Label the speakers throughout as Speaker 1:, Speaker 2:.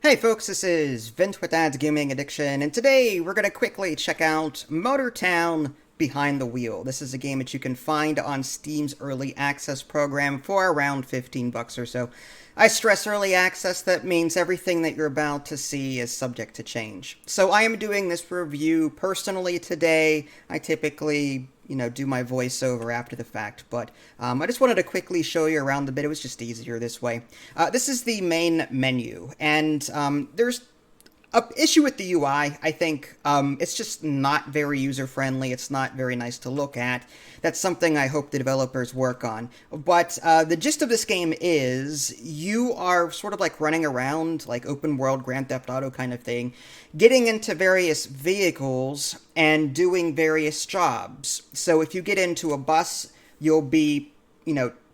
Speaker 1: Hey folks, this is Vince with Dad's Gaming Addiction, and today we're going to quickly check out Motortown Behind the Wheel. This is a game that you can find on Steam's Early Access program for around 15 bucks or so. I stress early access, that means everything that you're about to see is subject to change. So I am doing this review personally today. I typically do my voiceover after the fact, but I just wanted to quickly show you around a bit. It was just easier this way. This is the main menu, and there's an issue with the UI. I think it's just not very user-friendly. It's not very nice to look at. That's something I hope the developers work on. But the gist of this game is you are sort of like running around, like open-world Grand Theft Auto kind of thing, getting into various vehicles and doing various jobs. So if you get into a bus, you'll be,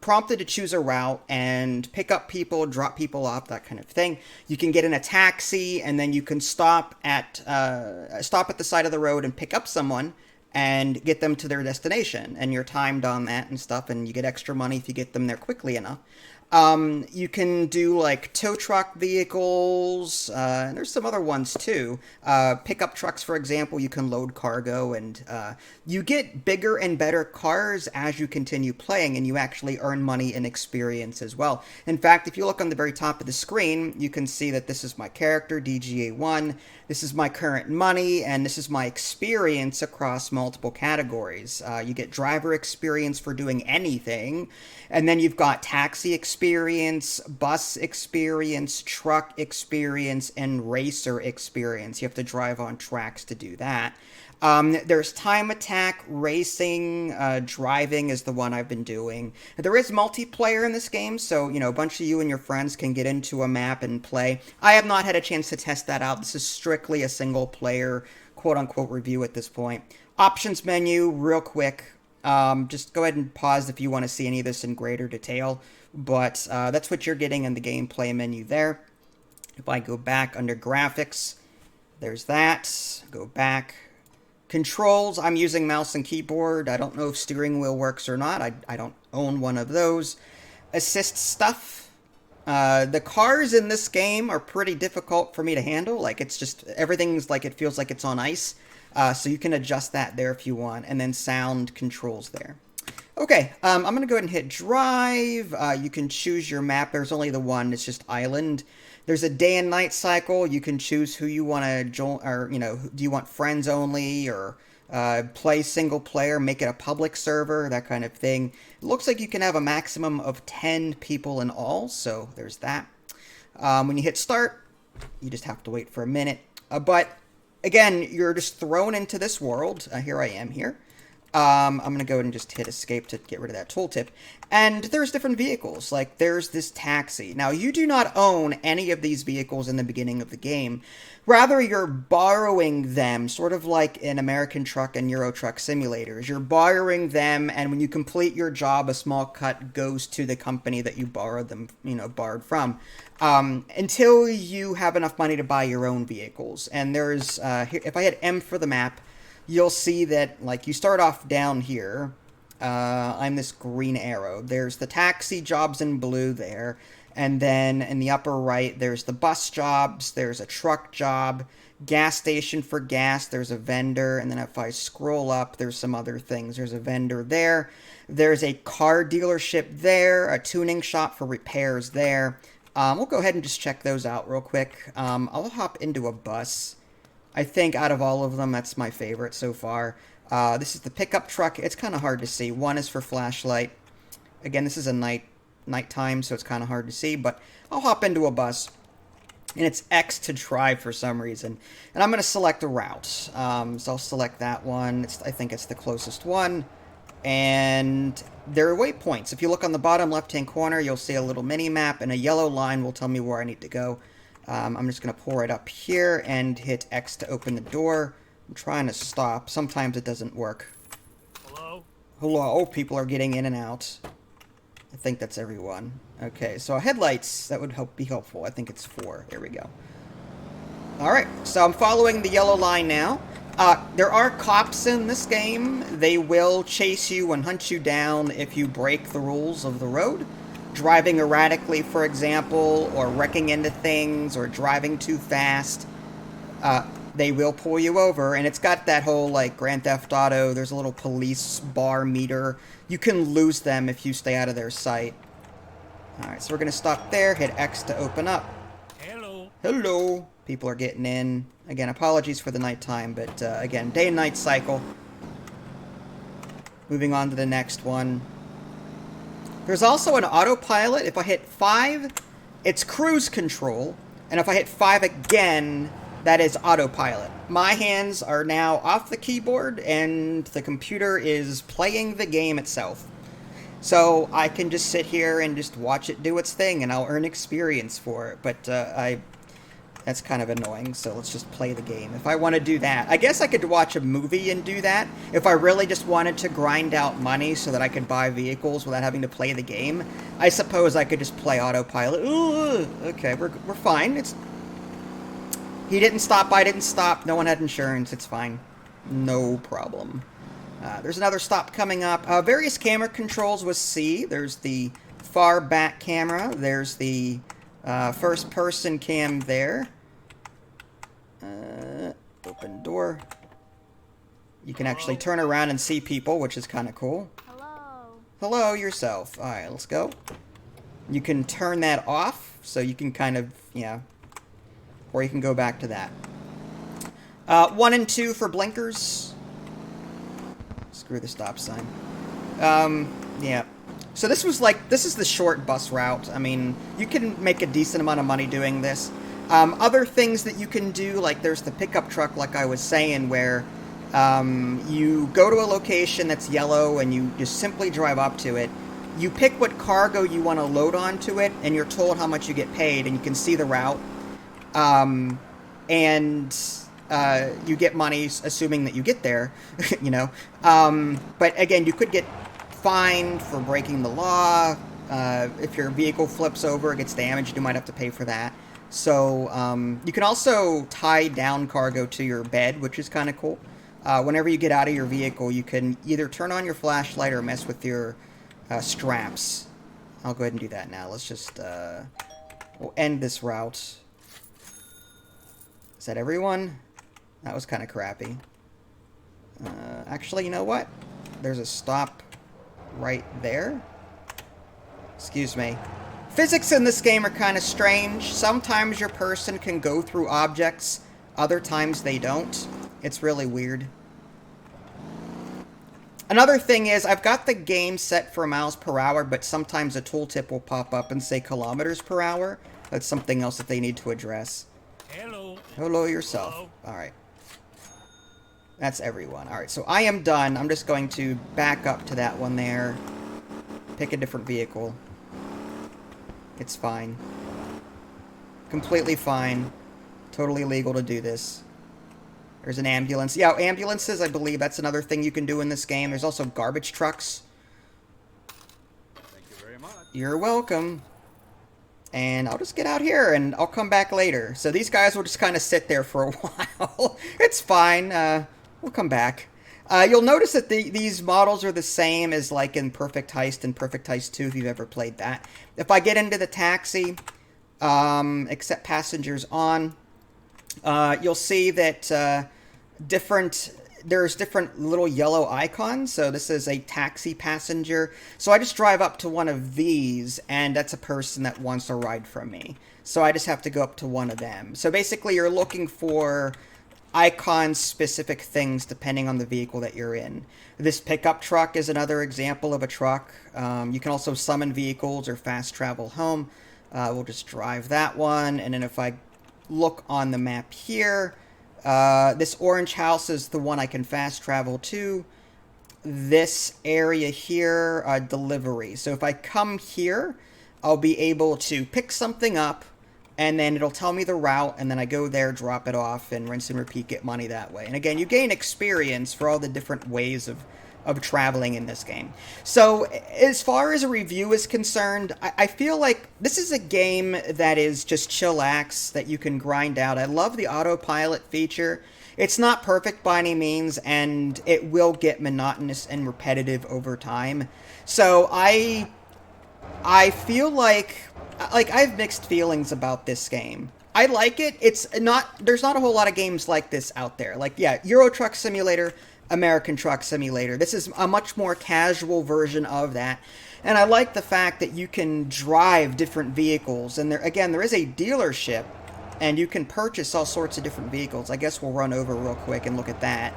Speaker 1: prompted to choose a route and pick up people, drop people off, that kind of thing. You can get in a taxi, and then you can stop at the side of the road and pick up someone and get them to their destination. And you're timed on that and stuff, and you get extra money if you get them there quickly enough. You can do like tow truck vehicles, and there's some other ones too. Pickup trucks, for example, you can load cargo, and you get bigger and better cars as you continue playing, and you actually earn money and experience as well. In fact, if you look on the very top of the screen, you can see that this is my character, DGA1, this is my current money, and this is my experience across multiple categories. You get driver experience for doing anything, and then you've got taxi experience, bus experience, truck experience, and racer experience. You have to drive on tracks to do that. There's time attack, racing, driving is the one I've been doing. There is multiplayer in this game, so, a bunch of you and your friends can get into a map and play. I have not had a chance to test that out. This is strictly a single player, quote-unquote, review at this point. Options menu, real quick. Just go ahead and pause if you want to see any of this in greater detail, but that's what you're getting in the gameplay menu there. If I go back under graphics, there's that. Go back. Controls, I'm using mouse and keyboard. I don't know if steering wheel works or not. I don't own one of those. Assist stuff. The cars in this game are pretty difficult for me to handle. Like, it's just, everything's like, it feels like it's on ice. So you can adjust that there if you want. And then sound controls there. Okay, I'm going to go ahead and hit drive. You can choose your map. There's only the one. It's just island. There's a day and night cycle. You can choose who you want to join, or, do you want friends only, or play single player, make it a public server, that kind of thing. It looks like you can have a maximum of 10 people in all, so there's that. When you hit start, you just have to wait for a minute. But, again, you're just thrown into this world. Here I am here. I'm going to go ahead and just hit escape to get rid of that tooltip. And there's different vehicles, like there's this taxi. Now, you do not own any of these vehicles in the beginning of the game. Rather, you're borrowing them, sort of like in American Truck and Euro Truck simulators. You're borrowing them, and when you complete your job, a small cut goes to the company that you borrowed them, borrowed from, until you have enough money to buy your own vehicles. And there's, if I hit M for the map, you'll see that, like, you start off down here. I'm this green arrow. There's the taxi jobs in blue there. And then in the upper right, there's the bus jobs. There's a truck job. Gas station for gas. There's a vendor. And then if I scroll up, there's some other things. There's a vendor there. There's a car dealership there. A tuning shop for repairs there. We'll go ahead and just check those out real quick. I'll hop into a bus. I think out of all of them, that's my favorite so far. This is the pickup truck. It's kind of hard to see. One is for flashlight. Again, this is a nighttime, so it's kind of hard to see, but I'll hop into a bus. And it's X to drive for some reason. And I'm going to select a route. So I'll select that one. I think it's the closest one. And there are waypoints. If you look on the bottom left-hand corner, you'll see a little mini-map, and a yellow line will tell me where I need to go. I'm just going to pull it up here and hit X to open the door. I'm trying to stop. Sometimes it doesn't work.
Speaker 2: Hello?
Speaker 1: Hello? People are getting in and out. I think that's everyone. Okay, so headlights, that would be helpful. I think it's 4. There we go. Alright, so I'm following the yellow line now. There are cops in this game. They will chase you and hunt you down if you break the rules of the road. driving erratically, for example, or wrecking into things, or driving too fast, they will pull you over. And it's got that whole, like, Grand Theft Auto, there's a little police bar meter. You can lose them if you stay out of their sight. Alright, so we're going to stop there, hit X to open up.
Speaker 2: Hello.
Speaker 1: Hello. People are getting in. Again, apologies for the nighttime, but again, day and night cycle. Moving on to the next one. There's also an autopilot. If I hit 5, it's cruise control. And if I hit 5 again, that is autopilot. My hands are now off the keyboard, and the computer is playing the game itself. So I can just sit here and just watch it do its thing, and I'll earn experience for it. But that's kind of annoying, so let's just play the game. If I want to do that, I guess I could watch a movie and do that. If I really just wanted to grind out money so that I could buy vehicles without having to play the game, I suppose I could just play autopilot. Ooh, okay, we're fine. He didn't stop, I didn't stop. No one had insurance. It's fine. No problem. There's another stop coming up. Various camera controls with C. There's the far back camera. There's the first person cam there. Open door. You can actually turn around and see people, which is kind of cool.
Speaker 3: Hello.
Speaker 1: Hello yourself. Alright, let's go. You can turn that off, so you can kind of, yeah. Or you can go back to that. 1 and 2 for blinkers. Screw the stop sign. Yeah. So this is the short bus route. I mean, you can make a decent amount of money doing this. Other things that you can do, like there's the pickup truck, like I was saying, where you go to a location that's yellow and you just simply drive up to it. You pick what cargo you want to load onto it, and you're told how much you get paid, and you can see the route. And you get money, assuming that you get there, you know. But again, you could get fined for breaking the law. If your vehicle flips over, it gets damaged, you might have to pay for that. So you can also tie down cargo to your bed, which is kind of cool. Whenever you get out of your vehicle, you can either turn on your flashlight or mess with your straps. I'll go ahead and do that now. Let's just we'll end this route. Is that everyone? That was kind of crappy. Actually, you know what? There's a stop right there. Excuse me. Physics in this game are kind of strange. Sometimes your person can go through objects, other times they don't. It's really weird. Another thing is, I've got the game set for miles per hour, but sometimes a tooltip will pop up and say kilometers per hour. That's something else that they need to address.
Speaker 2: Hello.
Speaker 1: Hello yourself.
Speaker 2: Hello.
Speaker 1: Alright. That's everyone. Alright, so I am done. I'm just going to back up to that one there. Pick a different vehicle. It's fine. Completely fine. Totally legal to do this. There's an ambulance. Yeah, ambulances, I believe that's another thing you can do in this game. There's also garbage trucks.
Speaker 2: Thank you very much.
Speaker 1: You're welcome. And I'll just get out here, and I'll come back later. So these guys will just kind of sit there for a while. It's fine. We'll come back. You'll notice that these models are the same as like in Perfect Heist and Perfect Heist 2, if you've ever played that. If I get into the taxi, accept passengers on, you'll see that there's different little yellow icons. So this is a taxi passenger. So I just drive up to one of these, and that's a person that wants a ride from me. So I just have to go up to one of them. So basically you're looking for icon-specific things depending on the vehicle that you're in. This pickup truck is another example of a truck. You can also summon vehicles or fast travel home. We'll just drive that one, and then if I look on the map here, this orange house is the one I can fast travel to. This area here, delivery. So if I come here, I'll be able to pick something up, and then it'll tell me the route, and then I go there, drop it off, and rinse and repeat, get money that way. And again, you gain experience for all the different ways of traveling in this game. So as far as a review is concerned, I feel like this is a game that is just chillax, that you can grind out. I love the autopilot feature. It's not perfect by any means, and it will get monotonous and repetitive over time. So I I feel like I have mixed feelings about this game. I like it. There's not a whole lot of games like this out there. Like, yeah, Euro Truck Simulator, American Truck Simulator. This is a much more casual version of that. And I like the fact that you can drive different vehicles. And there is a dealership, and you can purchase all sorts of different vehicles. I guess we'll run over real quick and look at that.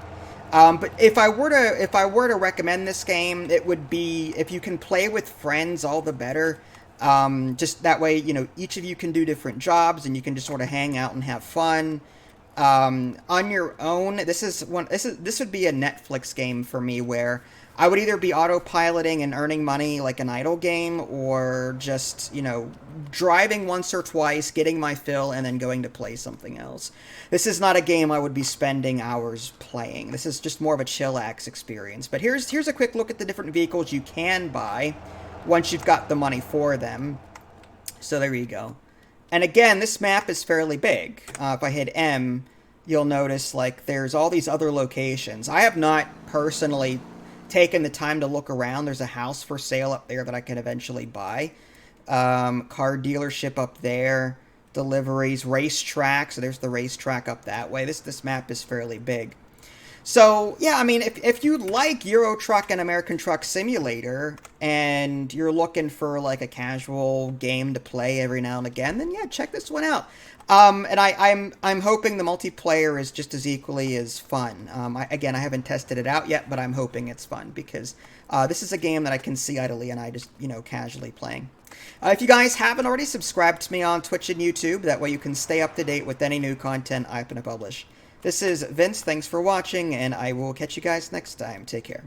Speaker 1: But if I were to recommend this game, it would be if you can play with friends, all the better. Just that way, each of you can do different jobs, and you can just sort of hang out and have fun. On your own, this would be a Netflix game for me, where I would either be autopiloting and earning money like an idle game, or just, driving once or twice, getting my fill, and then going to play something else. This is not a game I would be spending hours playing. This is just more of a chillax experience. But here's a quick look at the different vehicles you can buy once you've got the money for them. So there you go. And again, this map is fairly big. If I hit M, you'll notice like there's all these other locations. I have not personally taken the time to look around. There's a house for sale up there that I could eventually buy. Car dealership up there. Deliveries, racetrack. So there's the racetrack up that way. This map is fairly big. So, yeah, I mean, if you like Euro Truck and American Truck Simulator, and you're looking for, like, a casual game to play every now and again, then, yeah, check this one out. And I'm hoping the multiplayer is just as equally as fun. I haven't tested it out yet, but I'm hoping it's fun, because this is a game that I can see idly and I just, casually playing. If you guys haven't already, subscribed to me on Twitch and YouTube. That way you can stay up to date with any new content I happen to publish. This is Vince, thanks for watching, and I will catch you guys next time. Take care.